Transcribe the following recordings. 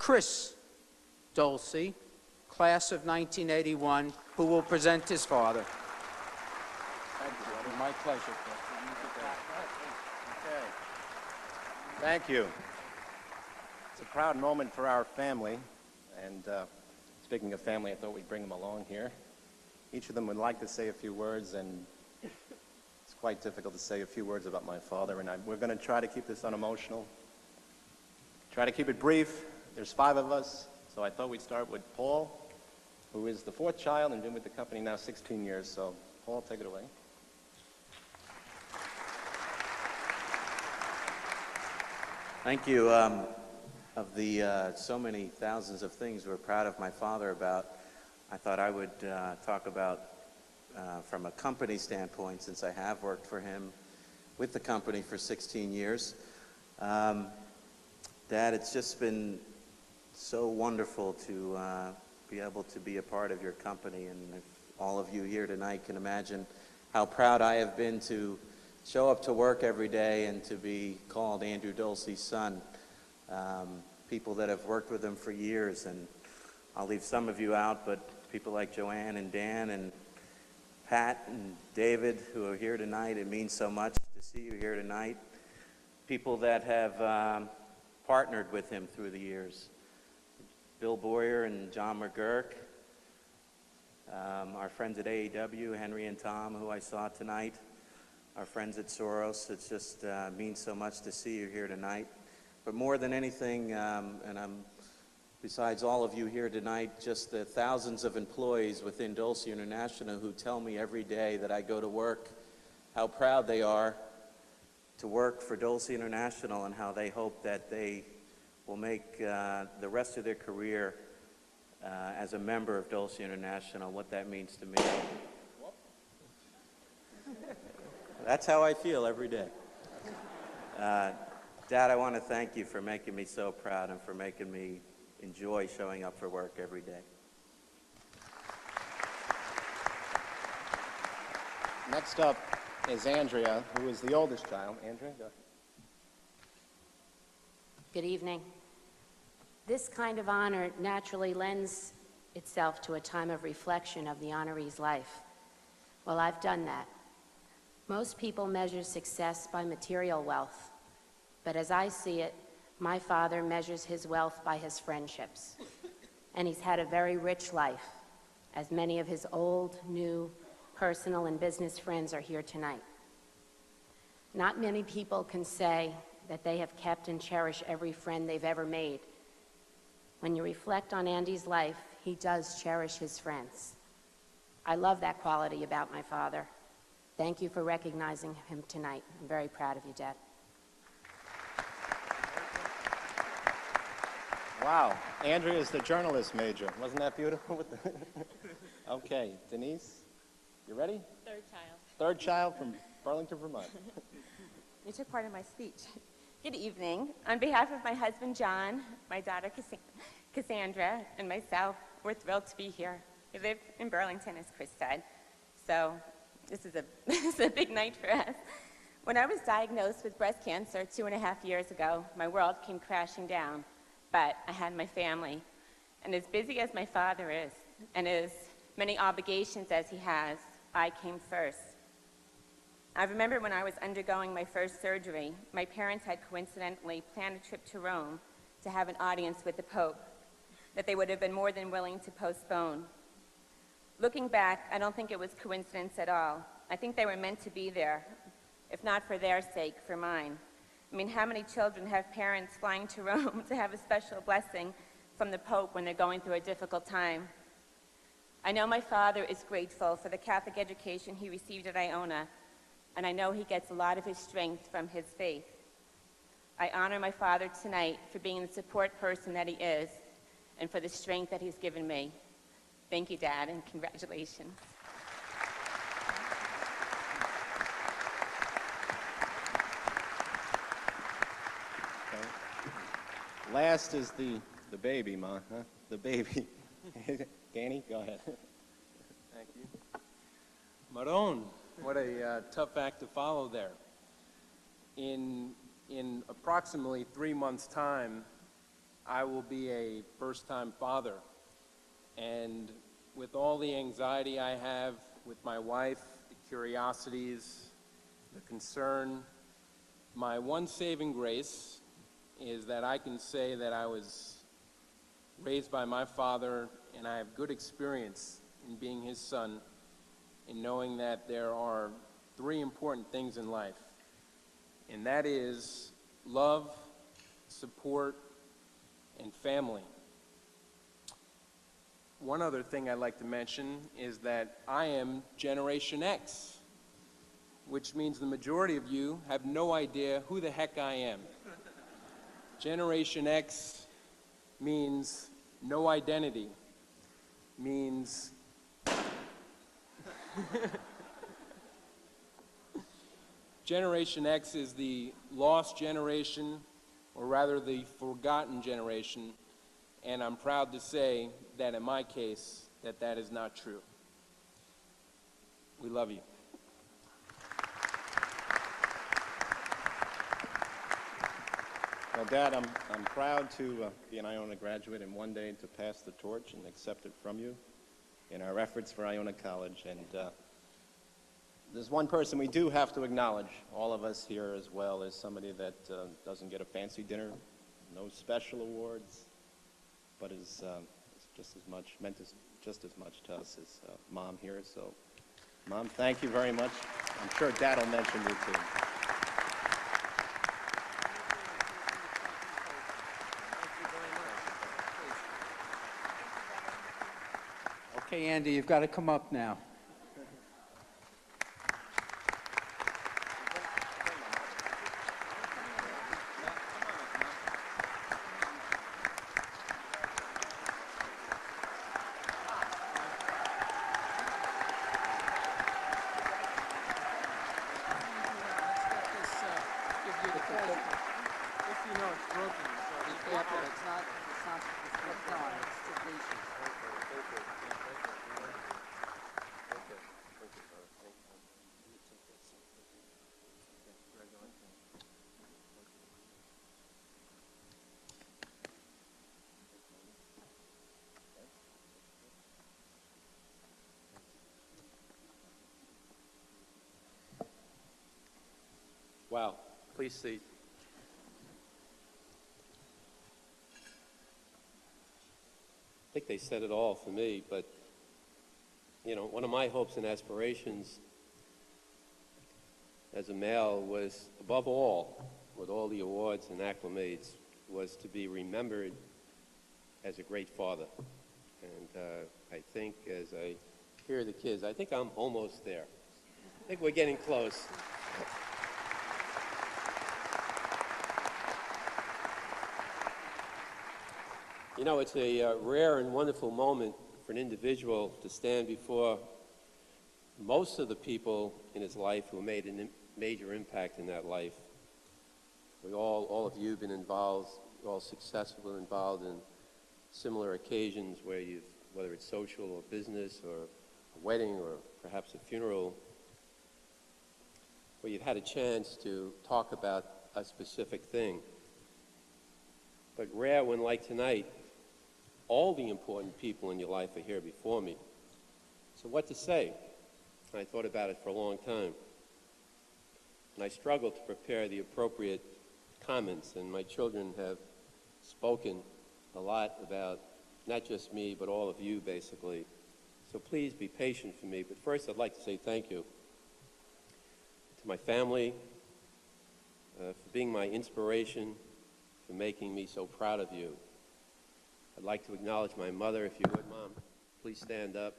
Chris Dulce, class of 1981, who will present his father. Thank you, buddy. My pleasure, Chris. Okay. Thank you. It's a proud moment for our family. And speaking of family, I thought we'd bring them along here. Each of them would like to say a few words, and it's quite difficult to say a few words about my father. And we're going to try to keep this unemotional. Try to keep it brief. There's 5 of us, so I thought we'd start with Paul, who is the 4th child and been with the company now 16 years. So, Paul, take it away. Thank you. Of the so many thousands of things we're proud of my father about, I thought I would talk about from a company standpoint, since I have worked for him with the company for 16 years. Dad, it's just been so wonderful to be able to be a part of your company, and if all of you here tonight can imagine how proud I have been to show up to work every day and to be called Andrew Dulce's son. People that have worked with him for years, and I'll leave some of you out, but people like Joanne and Dan and Pat and David who are here tonight, it means so much to see you here tonight. People that have partnered with him through the years. Bill Boyer and John McGurk, our friends at AEW, Henry and Tom, who I saw tonight, our friends at Soros. It just means so much to see you here tonight. But more than anything, and besides all of you here tonight, just the thousands of employees within Dulce International who tell me every day that I go to work how proud they are to work for Dulce International, and how they hope that they will make the rest of their career as a member of Dulce International, what that means to me. That's how I feel every day. Dad, I want to thank you for making me so proud and for making me enjoy showing up for work every day. Next up is Andrea, who is the oldest child. Andrea, go ahead. Good evening. This kind of honor naturally lends itself to a time of reflection of the honoree's life. Well, I've done that. Most people measure success by material wealth, but as I see it, my father measures his wealth by his friendships. And he's had a very rich life, as many of his old, new, personal, and business friends are here tonight. Not many people can say that they have kept and cherished every friend they've ever made. When you reflect on Andy's life, he does cherish his friends. I love that quality about my father. Thank you for recognizing him tonight. I'm very proud of you, Dad. Wow, Andrea is the journalist major. Wasn't that beautiful? Okay, Denise, you ready? 3rd child. 3rd child from Burlington, Vermont. You took part in my speech. Good evening. On behalf of my husband, John, my daughter, Cassandra, and myself, we're thrilled to be here. We live in Burlington, as Chris said, so this is a big night for us. When I was diagnosed with breast cancer 2.5 years ago, my world came crashing down, but I had my family. And as busy as my father is, and as many obligations as he has, I came first. I remember when I was undergoing my first surgery, my parents had coincidentally planned a trip to Rome to have an audience with the Pope that they would have been more than willing to postpone. Looking back, I don't think it was coincidence at all. I think they were meant to be there, if not for their sake, for mine. I mean, how many children have parents flying to Rome to have a special blessing from the Pope when they're going through a difficult time? I know my father is grateful for the Catholic education he received at Iona, and I know he gets a lot of his strength from his faith. I honor my father tonight for being the support person that he is, and for the strength that he's given me. Thank you, Dad, and congratulations. Okay. Last is the baby, Ma, huh? The baby. Danny, go ahead. Thank you. Maron, what a tough act to follow there. In approximately 3 months' time, I will be a first-time father. And with all the anxiety I have with my wife, the curiosities, the concern, my one saving grace is that I can say that I was raised by my father, and I have good experience in being his son, in knowing that there are three important things in life, and that is love, support, and family. One other thing I'd like to mention is that I am Generation X, which means the majority of you have no idea who the heck I am. Generation X means no identity, means Generation X is the lost generation, or rather the forgotten generation, and I'm proud to say that in my case, that is not true. We love you. Well, Dad, I'm proud to be an Iona graduate and one day to pass the torch and accept it from you in our efforts for Iona College. And there's one person we do have to acknowledge, all of us here as well, as somebody that doesn't get a fancy dinner, no special awards, but is just as much, meant just as much to us as Mom here. So, Mom, thank you very much. I'm sure Dad will mention you too. Okay, Andy, you've got to come up now. Wow, please seat. I think they said it all for me, but, you know, one of my hopes and aspirations as a male was, above all, with all the awards and acclimates, was to be remembered as a great father. And I think as I hear the kids, I think I'm almost there. I think we're getting close. You know, it's a rare and wonderful moment for an individual to stand before most of the people in his life who made a major impact in that life. All of you have been involved, all successful, involved in similar occasions where whether it's social or business or a wedding or perhaps a funeral, where you've had a chance to talk about a specific thing. But rare when, like tonight, all the important people in your life are here before me. So what to say? I thought about it for a long time. And I struggled to prepare the appropriate comments, and my children have spoken a lot about not just me, but all of you, basically. So please be patient for me. But first, I'd like to say thank you to my family for being my inspiration, for making me so proud of you. I'd like to acknowledge my mother, if you would, Mom. Please stand up.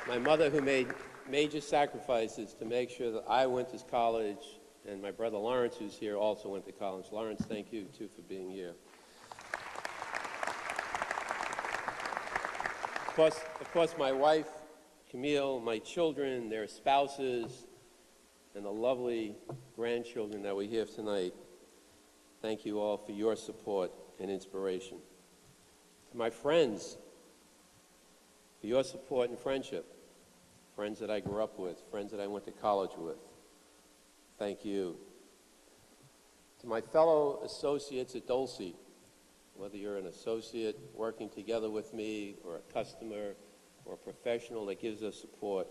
My mother, who made major sacrifices to make sure that I went to college, and my brother Lawrence, who's here, also went to college. Lawrence, thank you, too, for being here. Of course, my wife, Camille, my children, their spouses, and the lovely grandchildren that we have tonight. Thank you all for your support and inspiration. To my friends, for your support and friendship, friends that I grew up with, friends that I went to college with, thank you. To my fellow associates at Dulce, whether you're an associate working together with me or a customer or a professional that gives us support,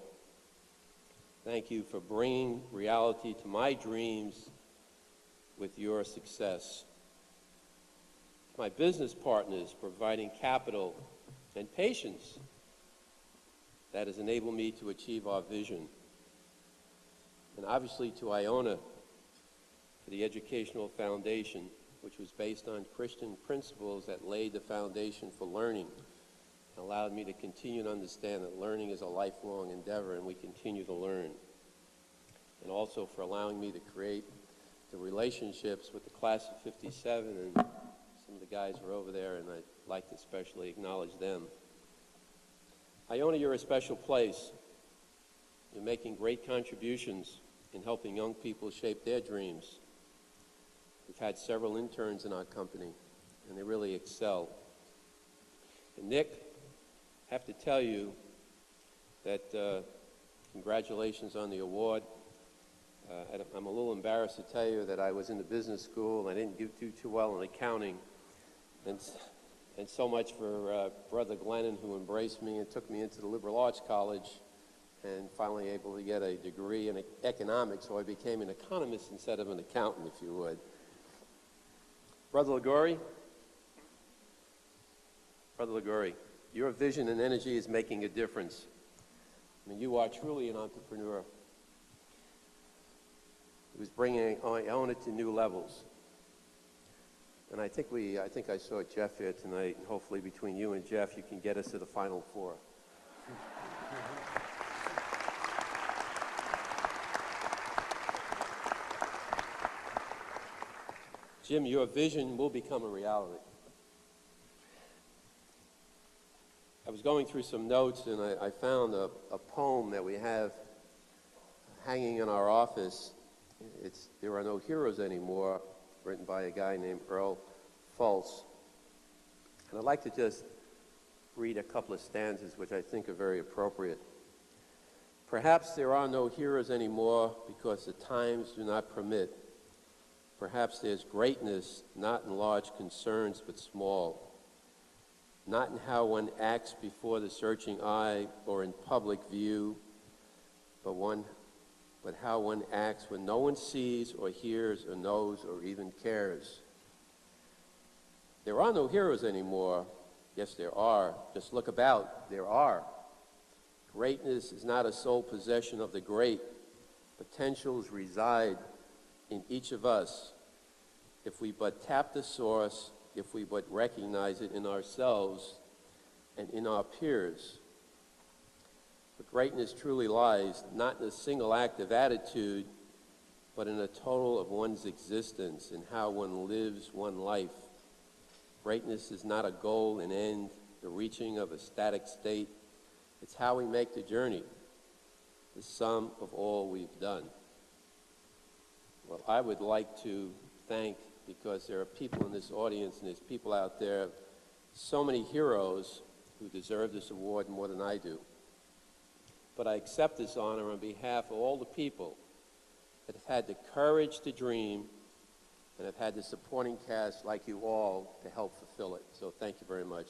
thank you for bringing reality to my dreams with your success. To my business partners, providing capital and patience that has enabled me to achieve our vision. And obviously to Iona for the educational foundation, which was based on Christian principles that laid the foundation for learning and allowed me to continue to understand that learning is a lifelong endeavor and we continue to learn. And also for allowing me to create the relationships with the class of '57, and some of the guys are over there, and I'd like to especially acknowledge them. Iona, you're a special place. You're making great contributions in helping young people shape their dreams. We've had several interns in our company, and they really excel. And Nick, I have to tell you that congratulations on the award. I'm a little embarrassed to tell you that I was in the business school and I didn't do too well in accounting. And so much for Brother Glennon, who embraced me and took me into the liberal arts college and finally able to get a degree in economics, so I became an economist instead of an accountant, if you would. Brother Liguri, your vision and energy is making a difference. I mean, you are truly an entrepreneur who's bringing Iona to new levels. And I think I saw Jeff here tonight, and hopefully between you and Jeff, you can get us to the Final Four. Jim, your vision will become a reality. I was going through some notes, and I found a poem that we have hanging in our office. It's "There Are No Heroes Anymore," written by a guy named Earl Fultz. And I'd like to just read a couple of stanzas which I think are very appropriate. Perhaps there are no heroes anymore because the times do not permit. Perhaps there's greatness not in large concerns but small, not in how one acts before the searching eye or in public view, but how one acts when no one sees or hears or knows or even cares. There are no heroes anymore. Yes, there are. Just look about. There are. Greatness is not a sole possession of the great. Potentials reside in each of us if we but tap the source, if we but recognize it in ourselves and in our peers. But greatness truly lies not in a single act of attitude, but in a total of one's existence, in how one lives one life. Greatness is not a goal and end, the reaching of a static state. It's how we make the journey, the sum of all we've done. Well, I would like to thank, because there are people in this audience and there's people out there, so many heroes who deserve this award more than I do. But I accept this honor on behalf of all the people that have had the courage to dream and have had the supporting cast like you all to help fulfill it. So thank you very much.